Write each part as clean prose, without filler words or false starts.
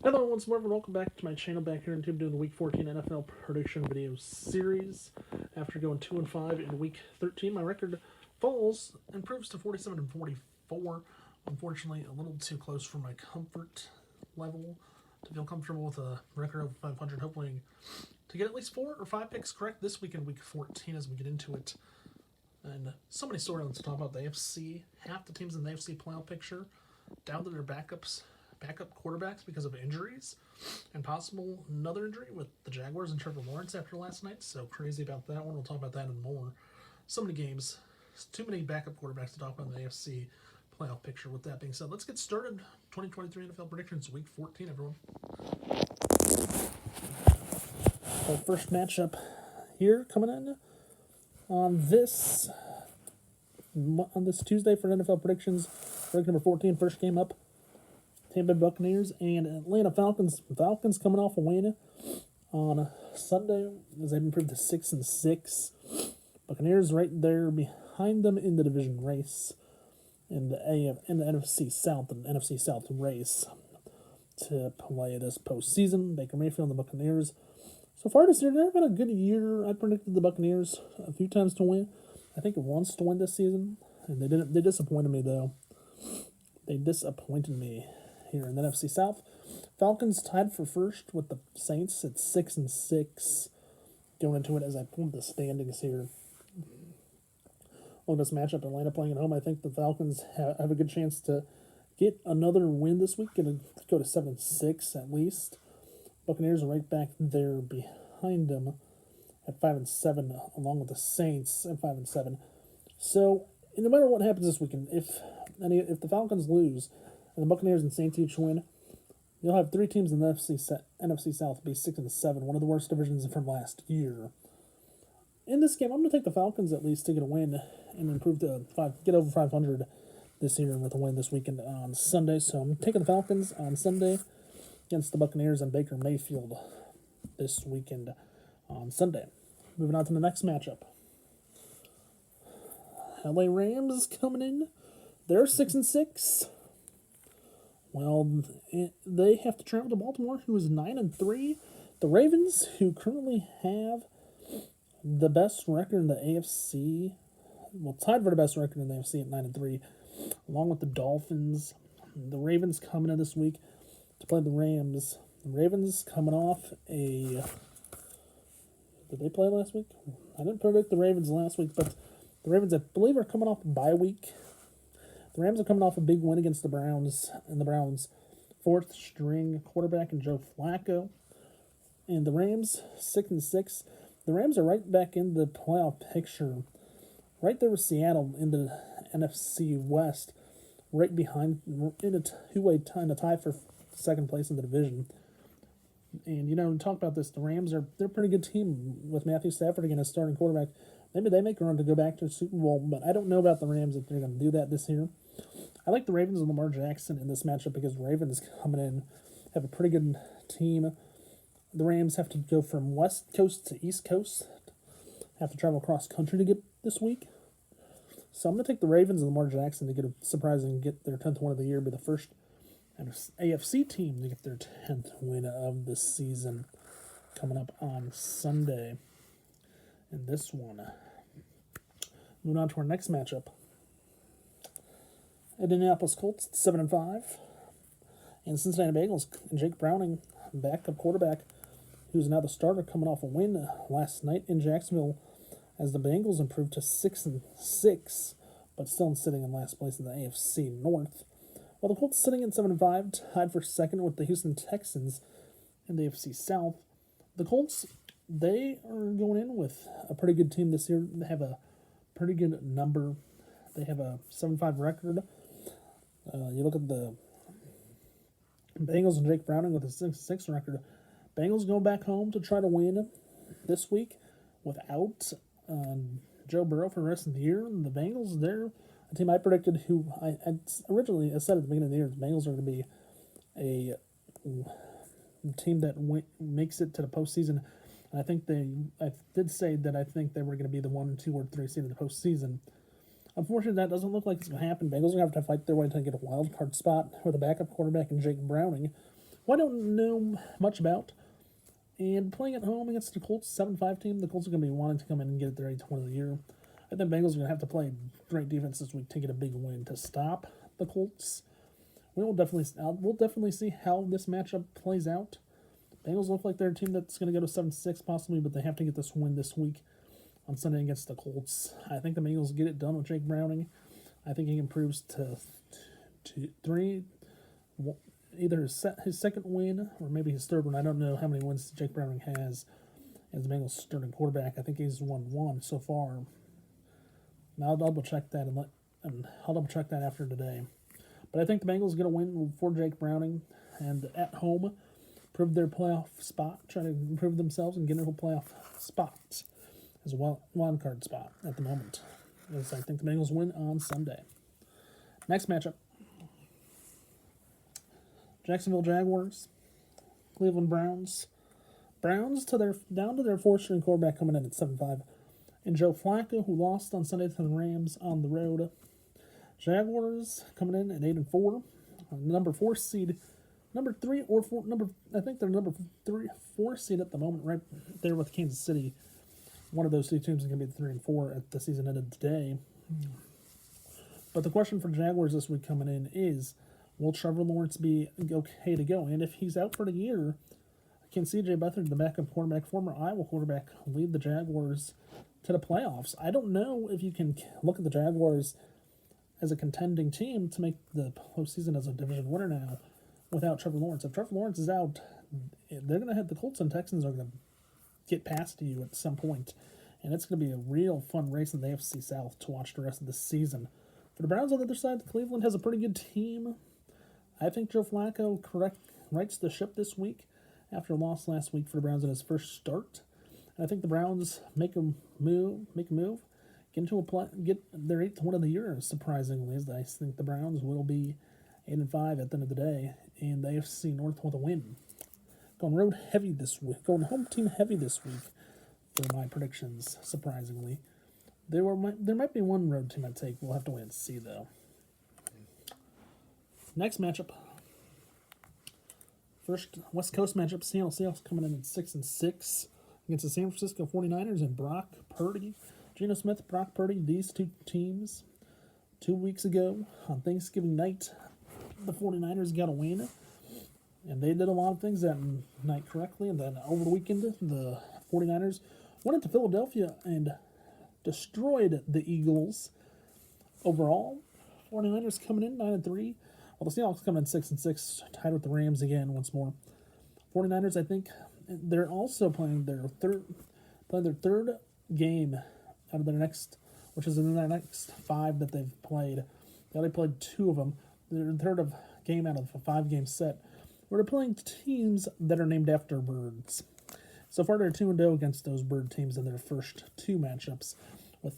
Hello, once more, and welcome back to my channel. Back here on YouTube, doing the Week 14 NFL prediction video series. After going 2-5 in Week 13, my record falls, improves to 47-44. Unfortunately, a little too close for my comfort level to feel comfortable with a record of 500. Hopefully, to get at least 4 or 5 picks correct this week in Week 14 as we get into it. And so many storylines to talk about the AFC. Half the teams in the AFC playoff picture down to their backup quarterbacks because of injuries, and possible another injury with the Jaguars and Trevor Lawrence after last night. So crazy about that one. We'll talk about that and more. So many games, too many backup quarterbacks to talk about in the AFC playoff picture. With that being said, let's get started. 2023 NFL predictions, Week 14, everyone. Our first matchup here coming in on this Tuesday for NFL predictions. Break number 14, first game up. Tampa Bay Buccaneers and Atlanta Falcons. Falcons coming off a win on Sunday as they've improved to 6-6. Buccaneers right there behind them in the division race in the NFC South and NFC South race to play this postseason. Baker Mayfield and the Buccaneers. So far this year, they've had a good year. I predicted the Buccaneers a few times to win. I think once to win this season, and they didn't. They disappointed me though. They disappointed me here in the NFC South. Falcons tied for first with the Saints at 6-6. Going into it as I pulled the standings here. On this matchup, Atlanta playing at home, I think the Falcons have a good chance to get another win this week and go to 7-6 at least. Buccaneers are right back there behind them at 5-7, along with the Saints at 5-7. So, no matter what happens this weekend, if the Falcons lose and the Buccaneers and Saints each win, you'll have 3 teams in the NFC South be 6-7, one of the worst divisions from last year. In this game, I'm going to take the Falcons at least to get a win and improve to get over 500 this year with a win this weekend on Sunday. So I'm taking the Falcons on Sunday against the Buccaneers and Baker Mayfield this weekend on Sunday. Moving on to the next matchup. LA Rams coming in. They're 6-6. Well, they have to travel to Baltimore, who is 9-3. The Ravens, who currently have the best record in the AFC, well, tied for the best record in the AFC at 9-3, along with the Dolphins. The Ravens coming in this week to play the Rams. The Ravens coming off a... Did they play last week? I didn't predict the Ravens last week, but the Ravens, I believe, are coming off a bye week. The Rams are coming off a big win against the Browns, and the Browns' fourth-string quarterback in Joe Flacco. And the Rams, 6-6. The Rams are right back in the playoff picture, right there with Seattle in the NFC West, right behind, in a two-way tie for second place in the division. And, we talk about this, the Rams they're a pretty good team with Matthew Stafford again as starting quarterback. Maybe they make a run to go back to the Super Bowl, but I don't know about the Rams if they're going to do that this year. I like the Ravens and Lamar Jackson in this matchup because the Ravens coming in have a pretty good team. The Rams have to go from West Coast to East Coast, have to travel across country to get this week. So I'm going to take the Ravens and Lamar Jackson to get a surprising, get their 10th win of the year, be the first AFC team to get their 10th win of the season coming up on Sunday in this one. Moving on to our next matchup. Indianapolis Colts, 7-5. And Cincinnati Bengals and Jake Browning, backup quarterback, who's now the starter coming off a win last night in Jacksonville as the Bengals improved to 6-6, but still sitting in last place in the AFC North. While the Colts sitting at 7-5, tied for second with the Houston Texans in the AFC South. The Colts, they are going in with a pretty good team this year. They have a pretty good number. They have a 7-5 record. You look at the Bengals and Jake Browning with a 6-6 record. Bengals go back home to try to win this week without Joe Burrow for the rest of the year. And the Bengals, they're a team I predicted who I originally said at the beginning of the year, the Bengals are going to be a team that makes it to the postseason. And I did say that I think they were going to be the 1, 2, or 3 seed in the postseason. Unfortunately, that doesn't look like it's going to happen. Bengals are going to have to fight their way to get a wild card spot with a backup quarterback in Jake Browning, who I don't know much about. And playing at home against the Colts 7-5 team, the Colts are going to be wanting to come in and get their 8th win of the year. I think Bengals are going to have to play great defense this week to get a big win to stop the Colts. We'll definitely see how this matchup plays out. Bengals look like they're a team that's going to go to 7-6 possibly, but they have to get this win this week on Sunday against the Colts. I think the Bengals get it done with Jake Browning. I think he improves to 3, either his second win or maybe his third one. I don't know how many wins Jake Browning has as the Bengals starting quarterback. I think he's won 1 so far. Now I'll double check that and I'll double check that after today. But I think the Bengals get a win for Jake Browning and at home prove their playoff spot, try to improve themselves and get into a playoff spot as a wild card spot at the moment. As I think the Bengals win on Sunday. Next matchup. Jacksonville Jaguars, Cleveland Browns. Browns down to their 4th-string quarterback coming in at 7-5. And Joe Flacco, who lost on Sunday to the Rams on the road. Jaguars coming in at 8-4. Number 4 seed. Number 3 or 4. I think they're number 4 seed at the moment, right there with Kansas City. One of those 2 teams is going to be 3-4 at the season ended today. But the question for Jaguars this week coming in is, will Trevor Lawrence be okay to go? And if he's out for the year, can C.J. Beathard, the backup quarterback, former Iowa quarterback, lead the Jaguars to the playoffs? I don't know if you can look at the Jaguars as a contending team to make the postseason as a division winner now without Trevor Lawrence. If Trevor Lawrence is out, they're going to have the Colts and Texans are going to get past you at some point. And it's going to be a real fun race in the AFC South to watch the rest of the season. For the Browns on the other side, Cleveland has a pretty good team. I think Joe Flacco rights the ship this week after a loss last week for the Browns in his first start. And I think the Browns make a move, get their 8th win of the year, surprisingly. As I think the Browns will be 8-5 at the end of the day, and the AFC North with a win. Going home team heavy this week for my predictions, surprisingly. There might be one road team I'd take. We'll have to wait and see, though. Next matchup. First West Coast matchup. Seattle Seahawks coming in at 6-6 against the San Francisco 49ers and Brock Purdy. Geno Smith, Brock Purdy, these 2 teams 2 weeks ago on Thanksgiving night, the 49ers got a win. And they did a lot of things that night correctly. And then over the weekend, the 49ers went into Philadelphia and destroyed the Eagles. Overall, 49ers coming in 9-3. While the Seahawks coming in 6-6, tied with the Rams again once more. 49ers, I think, they're also playing their third game out of their next, which is in their next 5 that they've played. They only played 2 of them. Their third game out of a 5-game set. We're playing teams that are named after birds. So far, they're 2-0 against those bird teams in their first 2 matchups, with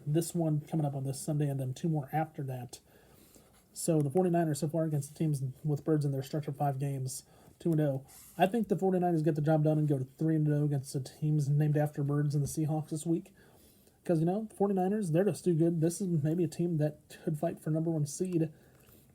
this one coming up on this Sunday and then 2 more after that. So the 49ers so far against the teams with birds in their stretch of 5 games, 2-0. I think the 49ers get the job done and go to 3-0 against the teams named after birds in the Seahawks this week. Because, the 49ers, they're just too good. This is maybe a team that could fight for number 1 seed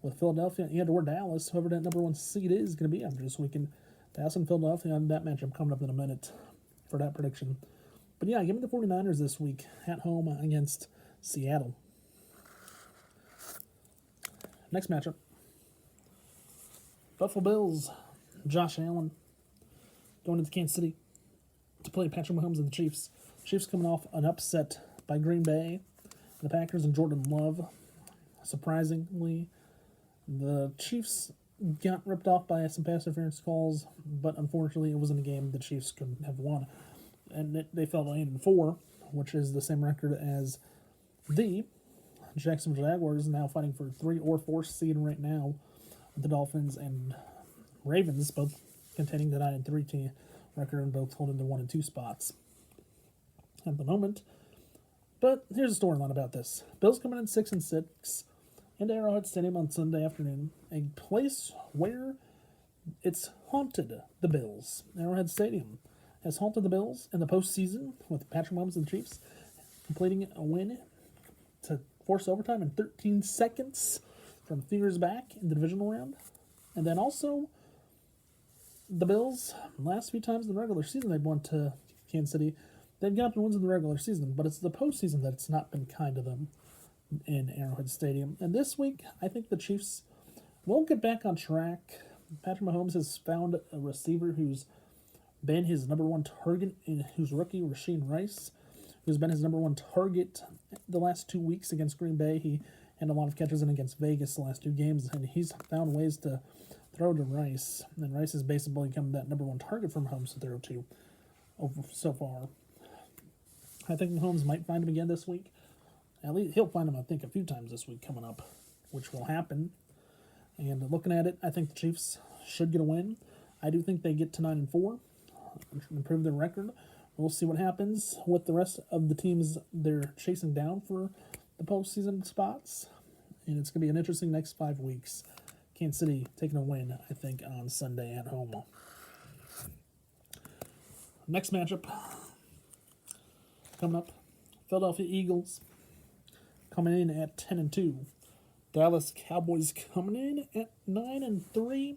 with Philadelphia and or Dallas. Whoever that number 1 seed is going to be after this weekend. Dallas and Philadelphia on that matchup coming up in a minute for that prediction. But yeah, give me the 49ers this week at home against Seattle. Next matchup. Buffalo Bills, Josh Allen, going into Kansas City to play Patrick Mahomes and the Chiefs. Chiefs coming off an upset by Green Bay, the Packers and Jordan Love. Surprisingly, the Chiefs got ripped off by some pass interference calls, but unfortunately it wasn't a game the Chiefs could have won. And they fell to 8-4, which is the same record as the Jacksonville Jaguars, now fighting for 3 or 4 seed right now, with the Dolphins and Ravens both containing the 9-3 team record and both holding the 1 and 2 spots at the moment. But here's a storyline about this. Bills coming in 6-6 into Arrowhead Stadium on Sunday afternoon, a place where it's haunted the Bills. Arrowhead Stadium has haunted the Bills in the postseason with Patrick Mahomes and the Chiefs completing a win to force overtime in 13 seconds from few years back in the divisional round. And then also the Bills, last few times in the regular season they've won to Kansas City, they've gotten wins in the regular season, but it's the postseason that it's not been kind to them in Arrowhead Stadium. And this week, I think the Chiefs will get back on track. Patrick Mahomes has found a receiver who's been his number one target, in who's rookie, Rasheed Rice, who's been his number one target the last 2 weeks against Green Bay. He had a lot of catches in against Vegas the last 2 games, and he's found ways to throw to Rice. And Rice has basically become that number one target for Mahomes to throw to so far. I think Mahomes might find him again this week. At least he'll find him, I think, a few times this week coming up, which will happen. And looking at it, I think the Chiefs should get a win. I do think they get to 9-4, improve their record. We'll see what happens with the rest of the teams they're chasing down for the postseason spots. And it's going to be an interesting next 5 weeks. Kansas City taking a win, I think, on Sunday at home. Next matchup coming up, Philadelphia Eagles coming in at 10-2. Dallas Cowboys coming in at 9-3.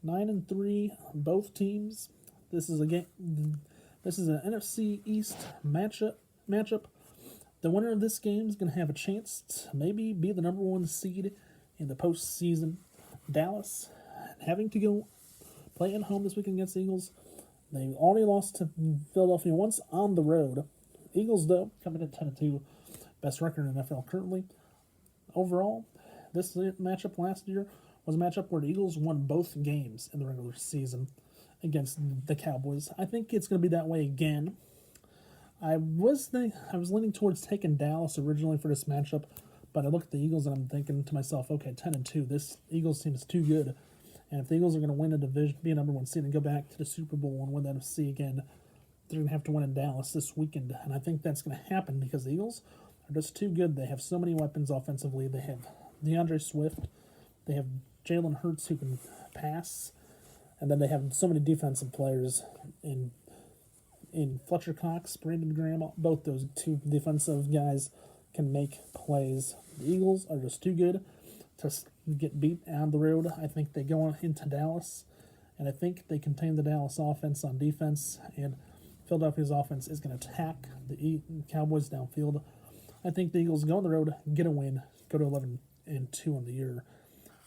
9-3, both teams. This is a game. This is an NFC East matchup. The winner of this game is going to have a chance to maybe be the number 1 seed in the postseason. Dallas having to go play at home this weekend against the Eagles. They already lost to Philadelphia once on the road. Eagles, though, coming in 10-2, best record in the NFL currently. Overall, this matchup last year was a matchup where the Eagles won both games in the regular season against the Cowboys. I think it's going to be that way again. I was leaning towards taking Dallas originally for this matchup, but I look at the Eagles and I'm thinking to myself, okay, 10-2, this Eagles team is too good. And if the Eagles are going to win a division, be a number 1 seed, and go back to the Super Bowl and win the NFC again, they're going to have to win in Dallas this weekend. And I think that's going to happen because the Eagles are just too good. They have so many weapons offensively. They have DeAndre Swift. They have Jalen Hurts who can pass. And then they have so many defensive players in Fletcher Cox, Brandon Graham. Both those 2 defensive guys can make plays. The Eagles are just too good to get beat on the road. I think they go into Dallas, and I think they contain the Dallas offense on defense, and Philadelphia's offense is going to attack the Cowboys downfield. I think the Eagles go on the road, get a win, go to 11-2 on the year,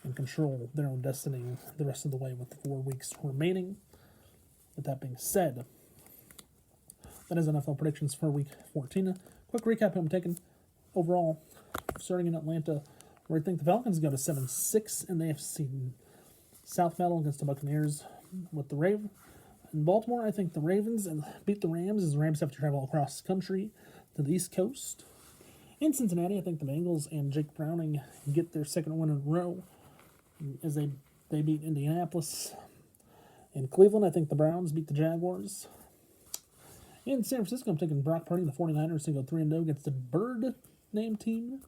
and control their own destiny the rest of the way with the 4 weeks remaining. With that being said, that is NFL predictions for Week 14. Quick recap I'm taking overall, starting in Atlanta, where I think the Falcons go to 7-6 in the AFC South battle against the Buccaneers with the Ravens. In Baltimore, I think the Ravens beat the Rams as the Rams have to travel across the country to the East Coast. In Cincinnati, I think the Bengals and Jake Browning get their 2nd win in a row as they beat Indianapolis. In Cleveland, I think the Browns beat the Jaguars. In San Francisco, I'm taking Brock Purdy and the 49ers to go 3-0 against the Bird name team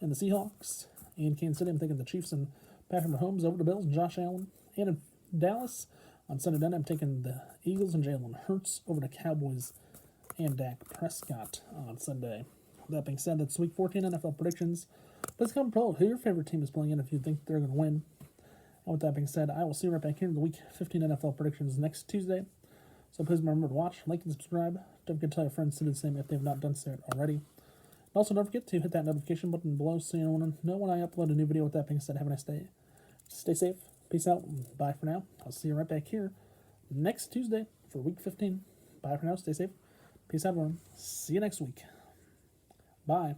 and the Seahawks. In Kansas City, I'm taking the Chiefs and Patrick Mahomes over the Bills and Josh Allen. And in Dallas, on Sunday night, I'm taking the Eagles and Jalen Hurts over the Cowboys and Dak Prescott on Sunday. That being said, that's Week 14 NFL predictions. Please comment below who your favorite team is playing in if you think they're going to win. And with that being said, I will see you right back here in the Week 15 NFL predictions next Tuesday. So please remember to watch, like, and subscribe. Don't forget to tell your friends to do the same if they have not done so already. And also, don't forget to hit that notification button below so you know when I upload a new video. With that being said, have a nice day. Stay safe. Peace out. Bye for now. I'll see you right back here next Tuesday for Week 15. Bye for now. Stay safe. Peace out, everyone. See you next week. Bye.